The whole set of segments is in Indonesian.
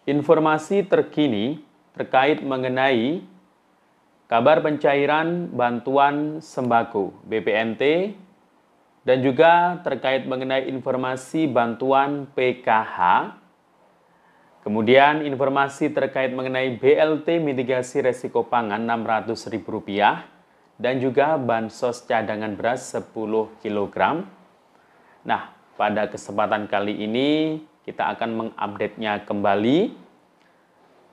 Informasi terkini terkait mengenai kabar pencairan bantuan sembako BPNT dan juga terkait mengenai informasi bantuan PKH. Kemudian informasi terkait mengenai BLT mitigasi resiko pangan Rp600.000 dan juga bansos cadangan beras 10 kg. Nah, pada kesempatan kali ini kita akan mengupdate-nya kembali,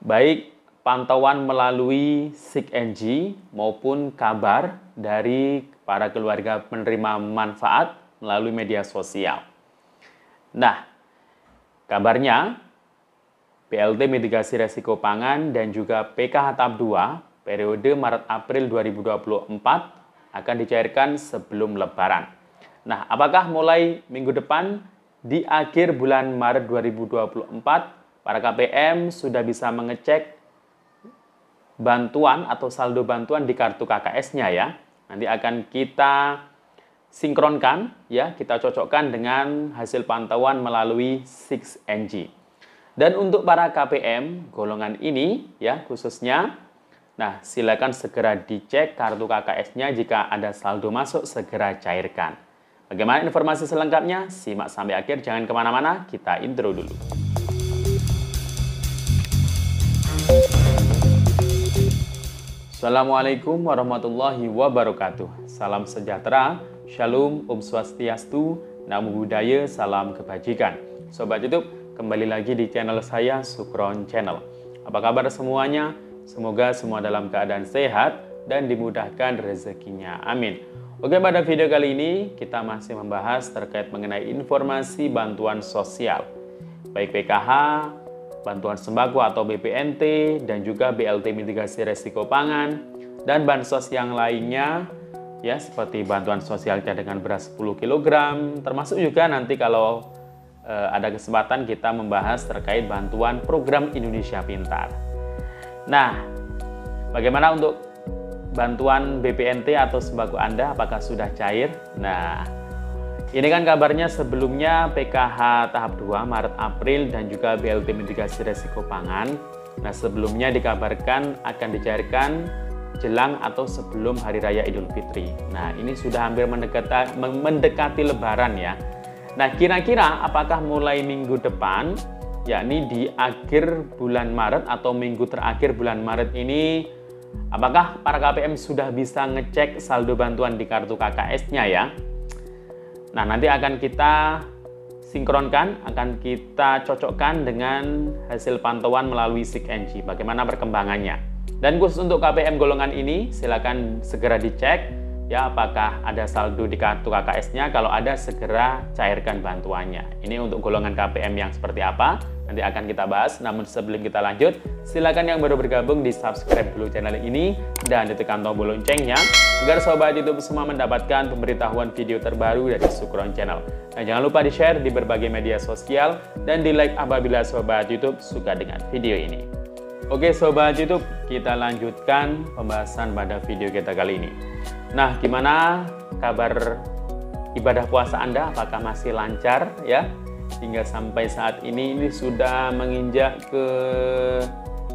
baik pantauan melalui SIG-NG maupun kabar dari para keluarga penerima manfaat melalui media sosial. Nah, kabarnya BLT mitigasi resiko pangan dan juga PKH tahap 2 periode Maret-April 2024 akan dicairkan sebelum Lebaran. Nah, apakah mulai minggu depan di akhir bulan Maret 2024 para KPM sudah bisa mengecek bantuan atau saldo bantuan di kartu KKS-nya ya? Nanti akan kita sinkronkan ya, kita cocokkan dengan hasil pantauan melalui SIG-NG. Dan untuk para KPM golongan ini ya khususnya, nah silakan segera dicek kartu KKS-nya, jika ada saldo masuk segera cairkan. Bagaimana informasi selengkapnya? Simak sampai akhir, jangan kemana-mana, kita intro dulu. Assalamualaikum warahmatullahi wabarakatuh. Salam sejahtera, shalom, om swastiastu, namo buddhaya, salam kebajikan. Sobat YouTube, kembali lagi di channel saya, Sukron Channel. Apa kabar semuanya? Semoga semua dalam keadaan sehat dan dimudahkan rezekinya. Amin. Oke, pada video kali ini kita masih membahas terkait mengenai informasi bantuan sosial, baik PKH, bantuan sembako atau BPNT, dan juga BLT mitigasi resiko pangan, dan bansos yang lainnya, ya seperti bantuan sosial cadangan beras 10 kg, termasuk juga nanti kalau ada kesempatan kita membahas terkait bantuan program Indonesia Pintar. Nah, bagaimana untuk bantuan BPNT atau sembako Anda, apakah sudah cair? Nah, ini kan kabarnya sebelumnya PKH tahap 2 Maret April dan juga BLT mitigasi resiko pangan. Nah, sebelumnya dikabarkan akan dicairkan jelang atau sebelum Hari Raya Idul Fitri. Nah, ini sudah hampir mendekati Lebaran ya. Nah, kira-kira apakah mulai minggu depan, yakni di akhir bulan Maret atau minggu terakhir bulan Maret ini, apakah para KPM sudah bisa ngecek saldo bantuan di kartu KKS-nya ya? Nah, nanti akan kita sinkronkan, akan kita cocokkan dengan hasil pantauan melalui SIG-NG, bagaimana perkembangannya. Dan khusus untuk KPM golongan ini, silakan segera dicek ya apakah ada saldo di kartu KKS-nya. Kalau ada, segera cairkan bantuannya. Ini untuk golongan KPM yang seperti apa? Nanti akan kita bahas. Namun sebelum kita lanjut, silakan yang baru bergabung di subscribe dulu channel ini dan ditekan tombol loncengnya agar sobat YouTube semua mendapatkan pemberitahuan video terbaru dari Sukron Channel. Dan jangan lupa di-share di berbagai media sosial dan di-like apabila sobat YouTube suka dengan video ini. Oke sobat YouTube, kita lanjutkan pembahasan pada video kita kali ini. Nah, gimana kabar ibadah puasa Anda? Apakah masih lancar ya? Hingga sampai saat ini sudah menginjak ke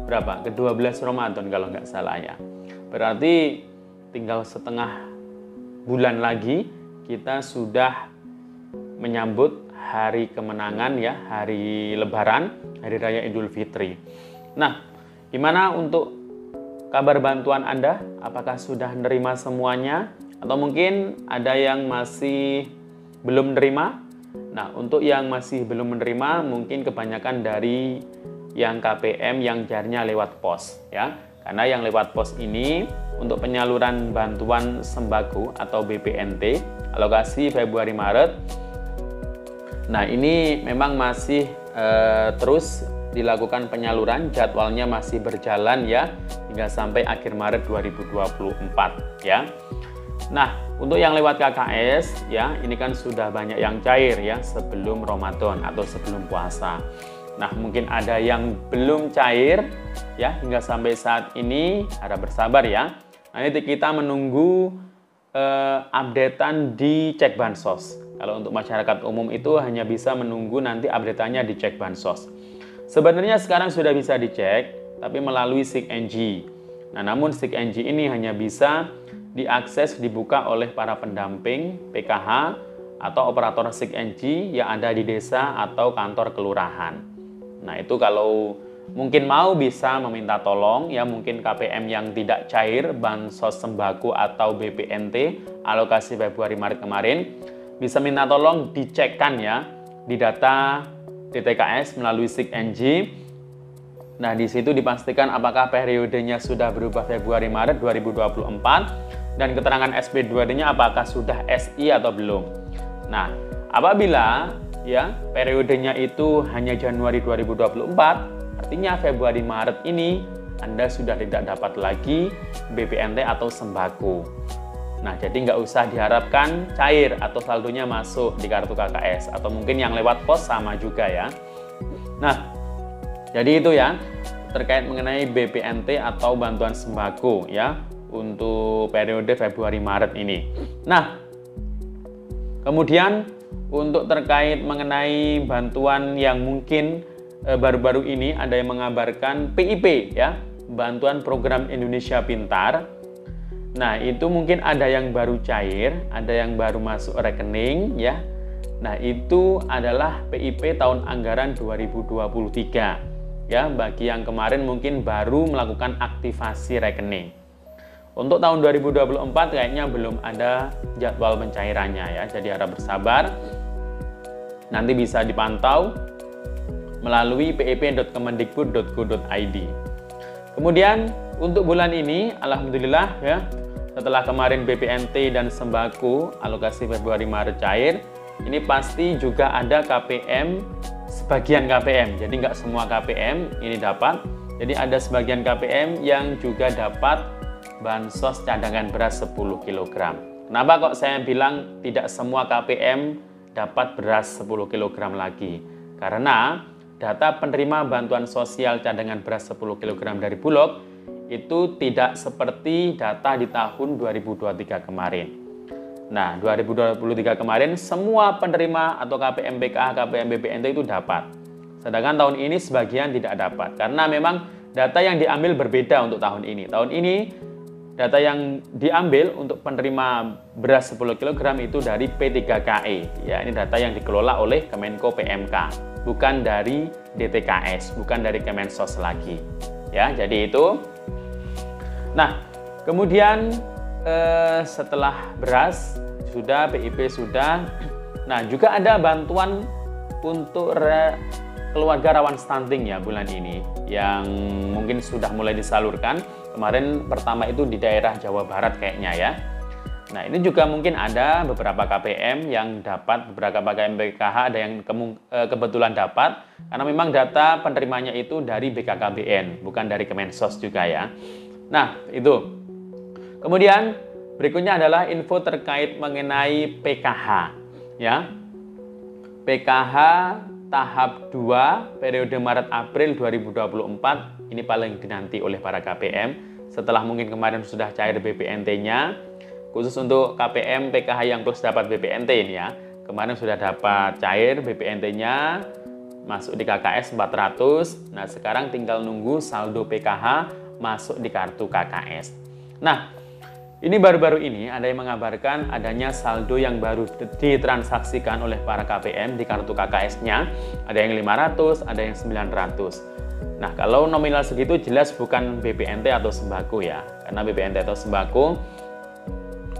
berapa? Ke 12 Ramadan kalau nggak salah ya. Berarti tinggal setengah bulan lagi kita sudah menyambut hari kemenangan ya, hari Lebaran, Hari Raya Idul Fitri. Nah, gimana untuk kabar bantuan Anda? Apakah sudah menerima semuanya? Atau mungkin ada yang masih belum menerima? Nah, untuk yang masih belum menerima, mungkin kebanyakan dari yang KPM yang jarnya lewat pos ya. Karena yang lewat pos ini untuk penyaluran bantuan sembako atau BPNT alokasi Februari Maret. Nah, ini memang masih terus dilakukan penyaluran, jadwalnya masih berjalan ya hingga sampai akhir Maret 2024 ya. Nah, untuk yang lewat KKS ya, ini kan sudah banyak yang cair ya sebelum Ramadan atau sebelum puasa. Nah, mungkin ada yang belum cair ya hingga sampai saat ini, harap bersabar ya. Nanti kita menunggu updatean di cek bansos. Kalau untuk masyarakat umum itu hanya bisa menunggu nanti updateannya di cek bansos. Sebenarnya sekarang sudah bisa dicek, tapi melalui SIG-NG. Nah, namun SIG-NG ini hanya bisa diakses, dibuka oleh para pendamping PKH atau operator SIG-NG yang ada di desa atau kantor kelurahan. Nah, itu kalau mungkin mau bisa meminta tolong ya, mungkin KPM yang tidak cair, bansos sembako atau BPNT alokasi Februari Maret kemarin, bisa minta tolong dicekkan ya di data DTKS melalui SIG-NG. Nah, di situ dipastikan apakah periodenya sudah berubah Februari Maret 2024 dan keterangan SP2D-nya apakah sudah SI atau belum. Nah, apabila ya periodenya itu hanya Januari 2024, artinya Februari Maret ini Anda sudah tidak dapat lagi BPNT atau sembako. Nah, jadi nggak usah diharapkan cair atau saldonya masuk di kartu KKS, atau mungkin yang lewat pos sama juga ya. Nah, jadi itu ya terkait mengenai BPNT atau bantuan sembako ya untuk periode Februari Maret ini. Nah, kemudian untuk terkait mengenai bantuan yang mungkin baru-baru ini ada yang mengabarkan PIP ya, bantuan program Indonesia Pintar. Nah, itu mungkin ada yang baru cair, ada yang baru masuk rekening ya. Nah, itu adalah PIP tahun anggaran 2023 ya, bagi yang kemarin mungkin baru melakukan aktivasi rekening. Untuk tahun 2024 kayaknya belum ada jadwal pencairannya ya, jadi harap bersabar. Nanti bisa dipantau melalui pip.kemendikbud.go.id. Kemudian untuk bulan ini alhamdulillah ya, setelah kemarin BPNT dan sembako alokasi Februari Maret cair, ini pasti juga ada KPM, sebagian KPM. Jadi nggak semua KPM ini dapat. Jadi ada sebagian KPM yang juga dapat bansos cadangan beras 10 kg. Kenapa kok saya bilang tidak semua KPM dapat beras 10 kg lagi? Karena data penerima bantuan sosial cadangan beras 10 kg dari Bulog itu tidak seperti data di tahun 2023 kemarin. Nah, 2023 kemarin semua penerima atau KPM PKH, KPM BPNT itu dapat. Sedangkan tahun ini sebagian tidak dapat karena memang data yang diambil berbeda untuk tahun ini. Tahun ini data yang diambil untuk penerima beras 10 kg itu dari P3KE. Ya, ini data yang dikelola oleh Kemenko PMK. Bukan dari DTKS, bukan dari Kemensos lagi. Ya, jadi itu. Nah, kemudian setelah beras sudah, PIP sudah. Nah, juga ada bantuan untuk keluarga rawan stunting ya bulan ini yang mungkin sudah mulai disalurkan. Kemarin pertama itu di daerah Jawa Barat kayaknya ya. Nah, ini juga mungkin ada beberapa KPM yang dapat, beberapa KPM BKH ada yang kebetulan dapat, karena memang data penerimanya itu dari BKKBN, bukan dari Kemensos juga ya. Nah, itu. Kemudian berikutnya adalah info terkait mengenai PKH ya. PKH tahap 2 periode Maret-April 2024 ini paling dinanti oleh para KPM. Setelah mungkin kemarin sudah cair BPNT-nya, khusus untuk KPM PKH yang plus dapat BPNT ini ya. Kemarin sudah dapat cair BPNT-nya, masuk di KKS 400. Nah, sekarang tinggal nunggu saldo PKH masuk di kartu KKS. Nah, ini baru-baru ini ada yang mengabarkan adanya saldo yang baru ditransaksikan oleh para KPM di kartu KKS-nya. Ada yang 500, ada yang 900. Nah, kalau nominal segitu jelas bukan BPNT atau sembako ya. Karena BPNT atau sembako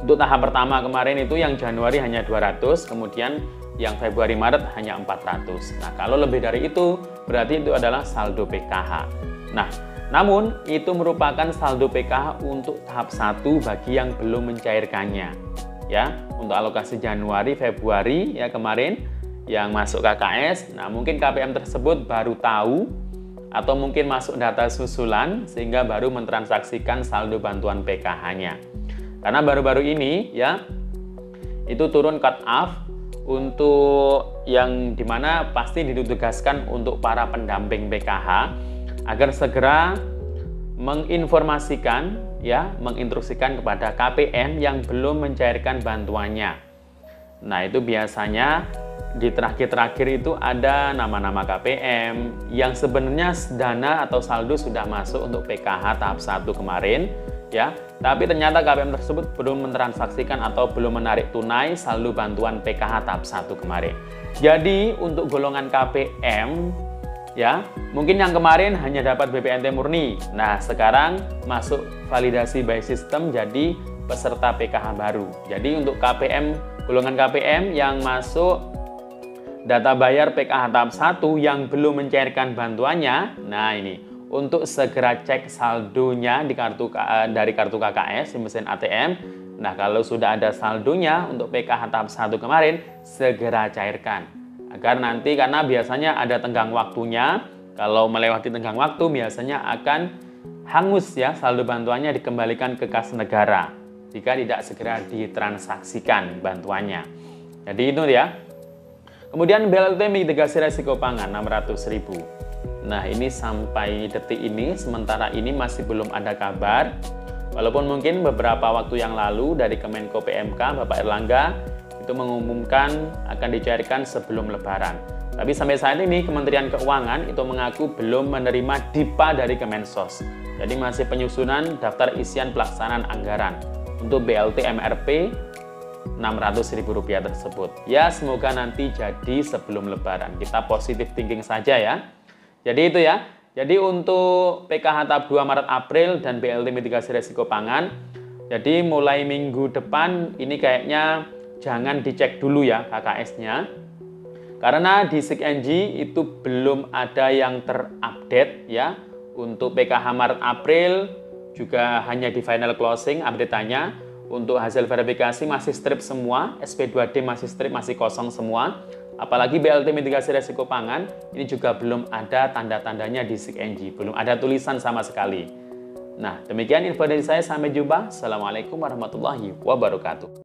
untuk tahap pertama kemarin itu yang Januari hanya 200, kemudian yang Februari Maret hanya 400. Nah, kalau lebih dari itu berarti itu adalah saldo PKH. Nah, namun itu merupakan saldo PKH untuk tahap 1 bagi yang belum mencairkannya. Ya, untuk alokasi Januari, Februari ya kemarin yang masuk KKS. Nah, mungkin KPM tersebut baru tahu atau mungkin masuk data susulan sehingga baru mentransaksikan saldo bantuan PKH-nya. Karena baru-baru ini ya itu turun cut off untuk yang dimana pasti ditugaskan untuk para pendamping PKH agar segera menginformasikan ya, menginstruksikan kepada KPM yang belum mencairkan bantuannya. Nah, itu biasanya di terakhir-terakhir itu ada nama-nama KPM yang sebenarnya dana atau saldo sudah masuk untuk PKH tahap 1 kemarin ya, tapi ternyata KPM tersebut belum mentransaksikan atau belum menarik tunai saldo bantuan PKH tahap 1 kemarin. Jadi untuk golongan KPM ya, mungkin yang kemarin hanya dapat BPNT murni. Nah, sekarang masuk validasi by system jadi peserta PKH baru. Jadi untuk KPM, golongan KPM yang masuk data bayar PKH tahap 1 yang belum mencairkan bantuannya, nah ini untuk segera cek saldonya dari kartu KKS di mesin ATM. Nah, kalau sudah ada saldonya untuk PKH tahap 1 kemarin, segera cairkan. Agar nanti, karena biasanya ada tenggang waktunya, kalau melewati tenggang waktu biasanya akan hangus ya, saldo bantuannya dikembalikan ke kas negara jika tidak segera ditransaksikan bantuannya. Jadi itu ya. Kemudian BLT mitigasi resiko pangan 600.000. Nah, ini sampai detik ini, sementara ini masih belum ada kabar. Walaupun mungkin beberapa waktu yang lalu dari Kemenko PMK, Bapak Erlangga, itu mengumumkan akan dicairkan sebelum Lebaran. Tapi sampai saat ini Kementerian Keuangan itu mengaku belum menerima DIPA dari Kemensos. Jadi masih penyusunan daftar isian pelaksanaan anggaran untuk BLT MRP Rp600.000 tersebut. Ya, semoga nanti jadi sebelum Lebaran. Kita positif thinking saja ya. Jadi itu ya. Jadi untuk PKH tahap 2 Maret April dan BLT mitigasi resiko pangan, jadi mulai minggu depan ini kayaknya jangan dicek dulu ya KKS-nya. Karena di SIKNG itu belum ada yang terupdate ya. Untuk PKH Maret April juga hanya di final closing update-nya. Untuk hasil verifikasi masih strip semua, SP2D masih strip, masih kosong semua. Apalagi BLT mitigasi resiko pangan, ini juga belum ada tanda-tandanya di SIKNG, belum ada tulisan sama sekali. Nah, demikian info dari saya, sampai jumpa. Assalamualaikum warahmatullahi wabarakatuh.